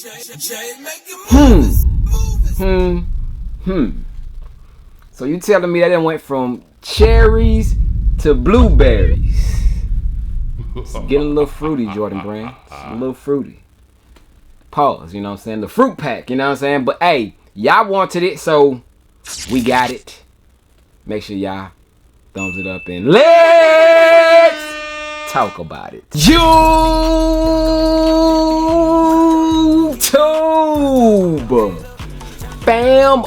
So you telling me that it went from cherries to blueberries? It's getting a little fruity, Jordan Brand. It's a little fruity. Pause, you know what I'm saying? The fruit pack, you know what I'm saying? But hey, y'all wanted it, so we got it. Make sure y'all thumbs it up and let's talk about it. YouTube fam,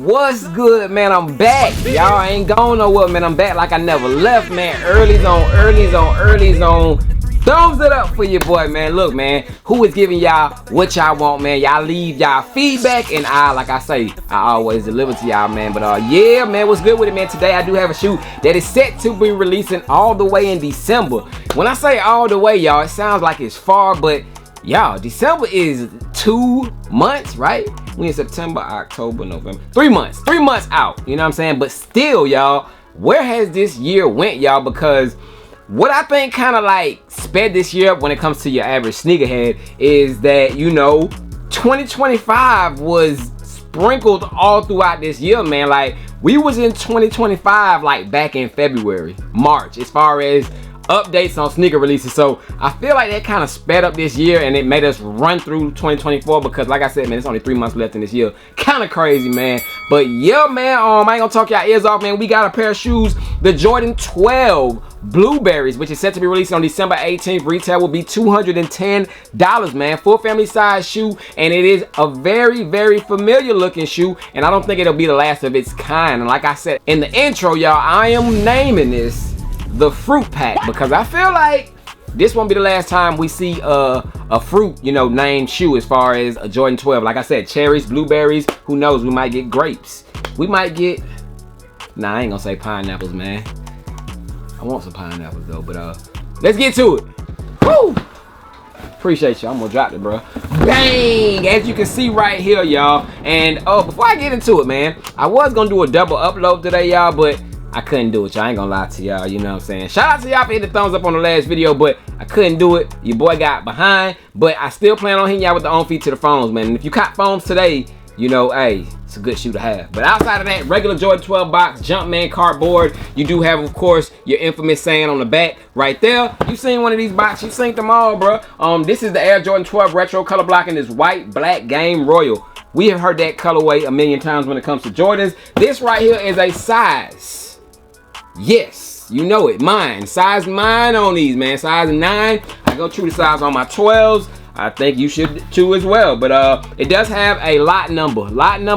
what's good, man? I'm back. Y'all ain't going nowhere, man. I'm back like I never left, man. Early's on. Thumbs it up for your boy, man. Look, man, who is giving y'all what y'all want, man? Y'all leave y'all feedback, and like I say, I always deliver to y'all, man. But yeah, man, what's good with it, man? Today I do have a shoe that is set to be releasing all the way in December. When I say all the way, y'all, it sounds like it's far, but y'all, December is 2 months, right? We in September, October, November. 3 months. 3 months out. You know what I'm saying? But still, y'all, where has this year went, y'all? Because what I think kind of like sped this year up when it comes to your average sneakerhead is that, you know, 2025 was sprinkled all throughout this year, man. Like, we was in 2025 like back in February, March, as far as updates on sneaker releases. So I feel like that kind of sped up this year and it made us run through 2024 because, like I said, man, it's only 3 months left in this year. Kind of crazy, man. But yeah, man, I ain't gonna talk y'all ears off, man. We got a pair of shoes, the Jordan 12 Blueberries, which is set to be released on December 18th. Retail will be $210, man. Full family size shoe, and it is a very, very familiar looking shoe, and I don't think it'll be the last of its kind. And like I said in the intro, y'all, I am naming this the fruit pack because I feel like this won't be the last time we see a fruit, you know, named shoe as far as a Jordan 12. Like I said, cherries, blueberries, who knows, we might get grapes. We might get, nah, I ain't gonna say pineapples, man. I want some pineapples though, but let's get to it. Woo! Appreciate you. I'm gonna drop it, bro. Bang! As you can see right here, y'all. And before I get into it, man, I was gonna do a double upload today, y'all, but I couldn't do it, y'all. I ain't gonna lie to y'all, you know what I'm saying? Shout out to y'all for hitting the thumbs up on the last video, but I couldn't do it. Your boy got behind, but I still plan on hitting y'all with the on feet to the phones, man. And if you caught phones today, you know, hey, it's a good shoe to have. But outside of that, regular Jordan 12 box, Jumpman cardboard. You do have, of course, your infamous saying on the back right there. You seen one of these boxes, you seen them all, bro. This is the Air Jordan 12 retro color blocking is white, black, game, royal. We have heard that colorway a million times when it comes to Jordans. This right here is a size. Yes, you know it, mine. Size mine on these, man. Size 9. I go true to size on my 12s. I think you should too as well. But it does have a lot number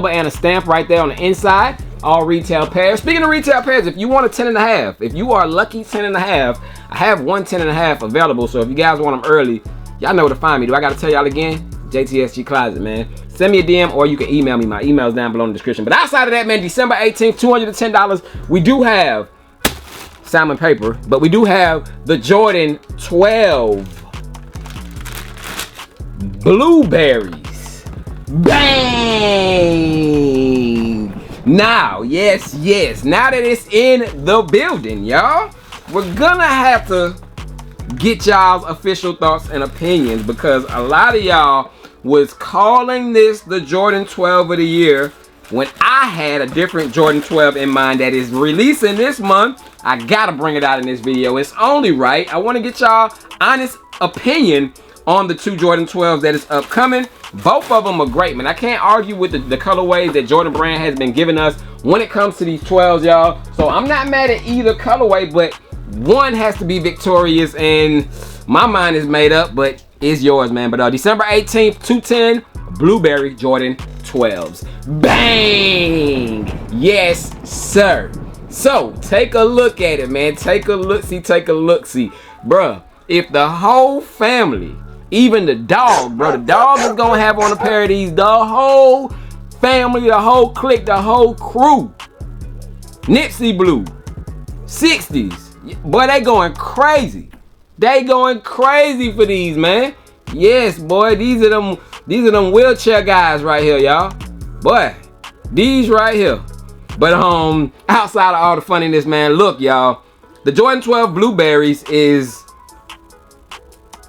and a stamp right there on the inside. All retail pairs. Speaking of retail pairs, if you want a 10.5, if you are lucky 10.5, I have one 10.5 available. So if you guys want them early, y'all know where to find me. Do I gotta tell y'all again? JTSG Closet, man. Send me a DM or you can email me. My email is down below in the description. But outside of that, man, December 18th, $210. We do have salmon paper, but we do have the Jordan 12 Blueberries. Bang! Now, yes, now that it's in the building, y'all, we're gonna have to get y'all's official thoughts and opinions because a lot of y'all was calling this the Jordan 12 of the year when I had a different Jordan 12 in mind that is releasing this month. I gotta bring it out in this video. It's only right. I want to get y'all honest opinion on the two Jordan 12s that is upcoming. Both of them are great, man. I can't argue with the colorways that Jordan Brand has been giving us when it comes to these 12s, y'all. So I'm not mad at either colorway, but one has to be victorious, and my mind is made up, but it's yours, man. But December 18th, 210 Blueberry Jordan 12s. Bang! Yes, sir. So take a look at it, man. Take a look-see, bruh. If the whole family, even the dog, bro, the dog is gonna have on a pair of these. The whole family, the whole clique, the whole crew. Nipsey Blue, 60s. Boy, they going crazy. They going crazy for these, man. Yes, boy, these are them wheelchair guys right here, y'all. Boy, these right here. But outside of all the funniness, man, look, y'all, the Jordan 12 Blueberries is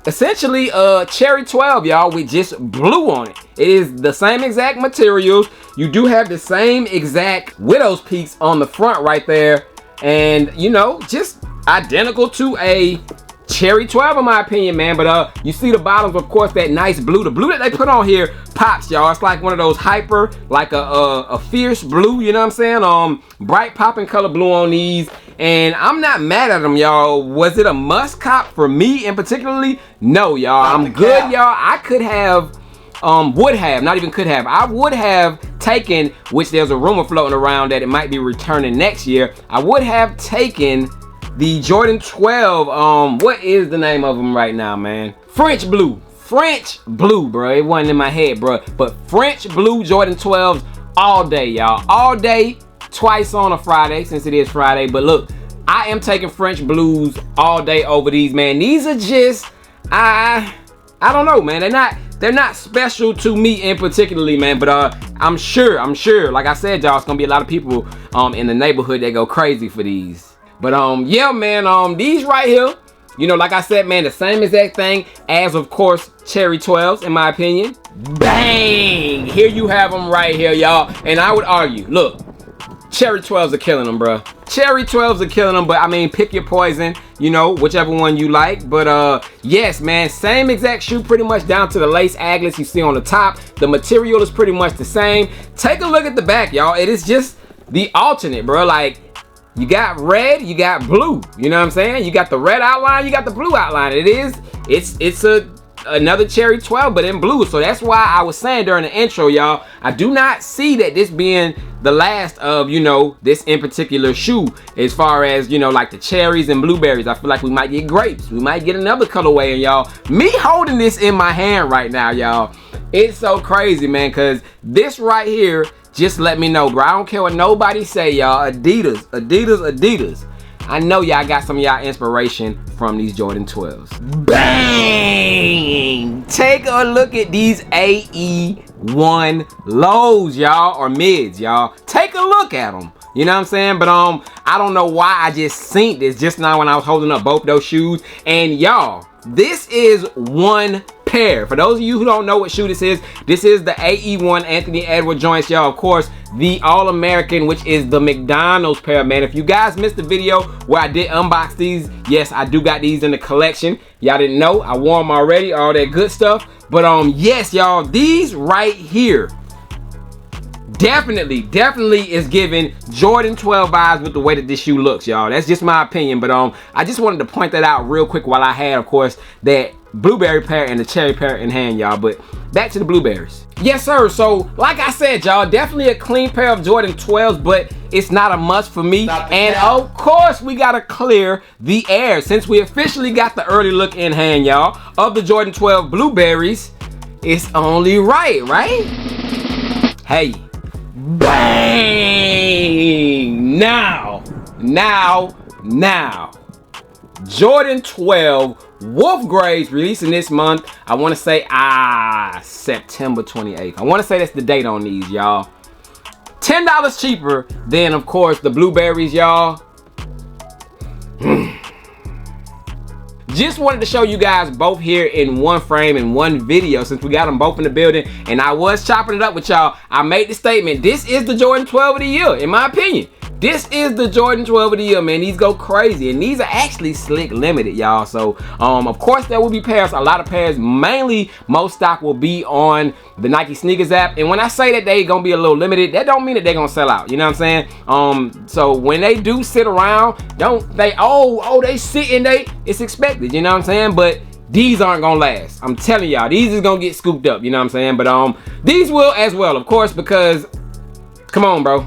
essentially cherry 12, y'all, with just blue on it. It is the same exact materials. You do have the same exact widow's peaks on the front right there, and you know, just identical to a cherry 12 in my opinion, man. But you see the bottoms, of course, that nice blue. The blue that they put on here pops, y'all. It's like one of those hyper, like a fierce blue, you know what I'm saying? Bright popping color blue on these. And I'm not mad at them, y'all. Was it a must cop for me in particularly? No, y'all. I'm good, y'all. I could have, would have, not even could have. I would have taken, which there's a rumor floating around that it might be returning next year. I would have taken the Jordan 12, what is the name of them right now, man? French blue, bro. It wasn't in my head, bro. But French blue Jordan 12s all day, y'all. All day, twice on a Friday, since it is Friday. But look, I am taking French blues all day over these, man. These are just, I don't know, man. They're not special to me in particularly, man. But I'm sure, like I said, y'all, it's gonna be a lot of people in the neighborhood that go crazy for these. But yeah, man, these right here, you know, like I said, man, the same exact thing as, of course, cherry 12s, in my opinion. Bang! Here you have them right here, y'all. And I would argue, look, cherry 12s are killing them, bro. Cherry 12s are killing them, but I mean, pick your poison, you know, whichever one you like. But yes, man, same exact shoe, pretty much down to the lace aglets you see on the top. The material is pretty much the same. Take a look at the back, y'all. It is just the alternate, bro. Like, you got red, you got blue. You know what I'm saying? You got the red outline, you got the blue outline. It's another cherry 12, but in blue. So that's why I was saying during the intro, y'all, I do not see that this being the last of, you know, this in particular shoe, as far as, you know, like the cherries and blueberries. I feel like we might get grapes. We might get another colorway, and y'all, me holding this in my hand right now, y'all, it's so crazy, man, because this right here, just let me know, bro. I don't care what nobody say, y'all. Adidas. I know y'all got some of y'all inspiration from these Jordan 12s. Bang! Take a look at these AE1 lows, y'all, or mids, y'all. Take a look at them. You know what I'm saying? But I don't know why I just seen this just now when I was holding up both those shoes. And y'all, this is one pair. For those of you who don't know what shoe this is the AE1 Anthony Edwards joints, y'all. Of course, the All-American, which is the McDonald's pair, man. If you guys missed the video where I did unbox these, yes, I do got these in the collection. Y'all didn't know, I wore them already, all that good stuff. But yes, y'all, these right here definitely is giving Jordan 12 vibes with the way that this shoe looks, y'all. That's just my opinion, but I just wanted to point that out real quick while I had, of course, that blueberry pair and the cherry pair in hand, y'all. But back to the blueberries. Yes, sir. So like I said, y'all, definitely a clean pair of Jordan 12s, but it's not a must for me. And of course, we gotta clear the air since we officially got the early look in hand, y'all, of the Jordan 12 blueberries. It's only right? Hey, bang! Now, Jordan 12 Wolf Grays releasing this month. I want to say September 28th. I want to say that's the date on these, y'all. $10 cheaper than, of course, the blueberries, y'all. Just wanted to show you guys both here in one frame, in one video, since we got them both in the building. And I was chopping it up with y'all. I made the statement, this is the Jordan 12 of the year, in my opinion. This is the Jordan 12 of the year, man. These go crazy, and these are actually slick limited, y'all. So of course there will be pairs, a lot of pairs. Mainly most stock will be on the Nike sneakers app, and when I say that they gonna be a little limited, that don't mean that they're gonna sell out, you know what I'm saying? So when they do sit around, don't they they sit and it's expected, you know what I'm saying? But these aren't gonna last. I'm telling y'all, these is gonna get scooped up, you know what I'm saying? But these will as well, of course, because come on, bro,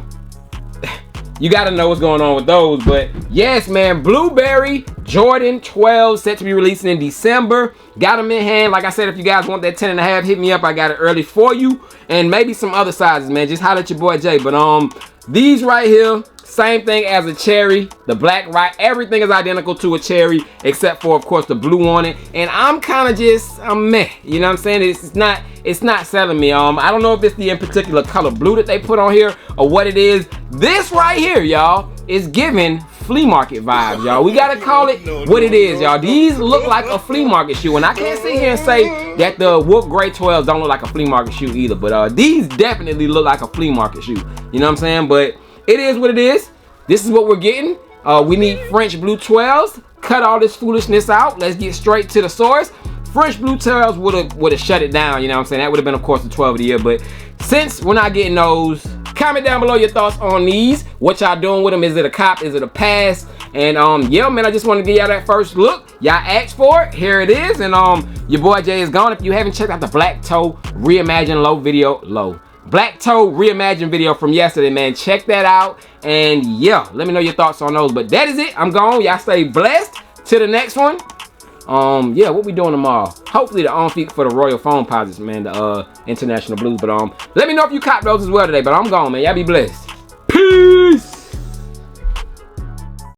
you gotta know what's going on with those. But yes, man, blueberry Jordan 12 set to be releasing in December. Got them in hand. Like I said, if you guys want that 10.5, hit me up. I got it early for you, and maybe some other sizes, man. Just holler at your boy Jay. But these right here, same thing as a cherry. The black, right, everything is identical to a cherry except for, of course, the blue on it. And I'm kind of just meh, you know what I'm saying? It's not selling me. I don't know if it's the in particular color blue that they put on here or what it is. This right here, y'all, is giving flea market vibes, y'all. We gotta call it what it is, y'all. These look like a flea market shoe, and I can't sit here and say that the Wolf Gray 12s don't look like a flea market shoe either, but these definitely look like a flea market shoe. You know what I'm saying? But it is what it is. This is what we're getting. We need French blue 12s. Cut all this foolishness out. Let's get straight to the source. French blue 12s would have shut it down. You know what I'm saying? That would have been, of course, the 12 of the year. But since we're not getting those, comment down below your thoughts on these. What y'all doing with them? Is it a cop? Is it a pass? And yeah, man, I just want to give y'all that first look. Y'all asked for it. Here it is. And your boy Jay is gone. If you haven't checked out the Black Toe Reimagine Black Toe Reimagine video from yesterday, man, check that out. And yeah, let me know your thoughts on those. But that is it. I'm gone. Y'all stay blessed. To the next one. Yeah, what we doing tomorrow? Hopefully the on feet for the Royal Foam Posits, man, the International Blues. But let me know if you caught those as well today. But I'm gone, man. Y'all be blessed.